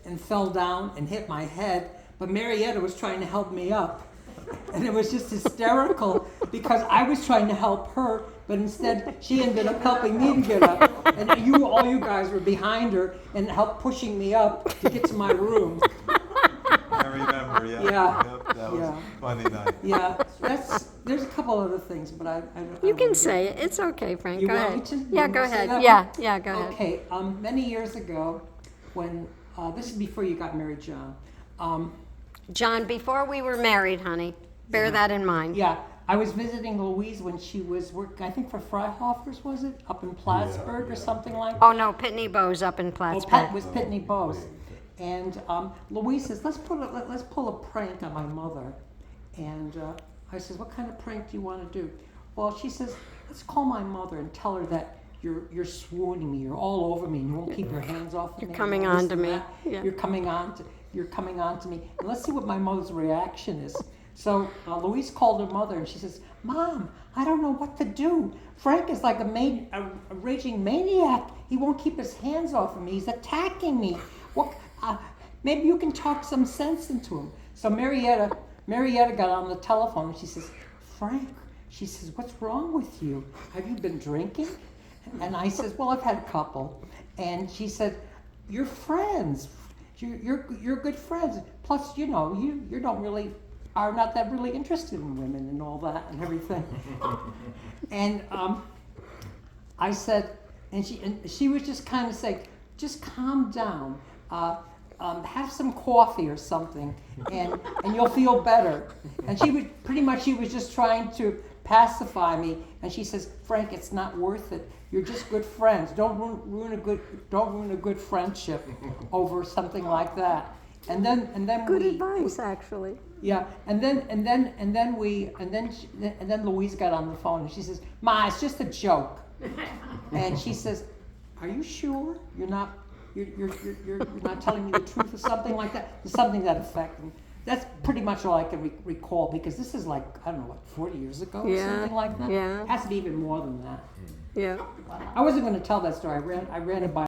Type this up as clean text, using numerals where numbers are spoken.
and fell down and hit my head, but Marietta was trying to help me up. And it was just hysterical because I was trying to help her, but instead she ended up helping me to get up. And all you guys were behind her and helped pushing me up to get to my room. I remember, yeah. Yeah. Yep, that was a funny night. Yeah, there's a couple other things, but I You can say it. It's okay, Frank. You Go want ahead. me to? You Yeah, want me go to say ahead. that Yeah, go ahead. Okay, many years ago, when, this is before you got married, John. John, before we were married, honey, bear that in mind. Yeah, I was visiting Louise when she was working, I think for Freihofer's, was it? Up in Plattsburgh or something like that? Oh, no, Pitney Bowes up in Oh, Plattsburgh. Was Pitney Bowes. And Louise says, let's pull a prank on my mother. And I says, what kind of prank do you want to do? Well, she says, let's call my mother and tell her that you're swooning me, you're all over me, and you won't keep your hands off of me. You're coming and this on to and me. that. Yeah. You're coming on to me. And let's see what my mother's reaction is. So Louise called her mother and she says, Mom, I don't know what to do. Frank is like a raging maniac. He won't keep his hands off of me. He's attacking me. Maybe you can talk some sense into him. So Marietta got on the telephone and she says, Frank, she says, what's wrong with you? Have you been drinking? And I says, well, I've had a couple. And she said, you're friends. You're good friends. Plus, you don't really are not that really interested in women and all that and everything. And I said, and she was just kind of saying, just calm down. Have some coffee or something, and you'll feel better. And she was just trying to pacify me. And she says, Frank, it's not worth it. You're just good friends. Don't ruin a good friendship over something like that. And then Good advice, actually. Yeah, and then Louise got on the phone and she says, Ma, it's just a joke. And she says, are you sure you're not telling me the truth or something like that? Something to that effect. And that's pretty much all I can recall because this is like, I don't know, 40 years ago or something like that? Yeah. It has to be even more than that. Yeah. I wasn't going to tell that story. I ran it by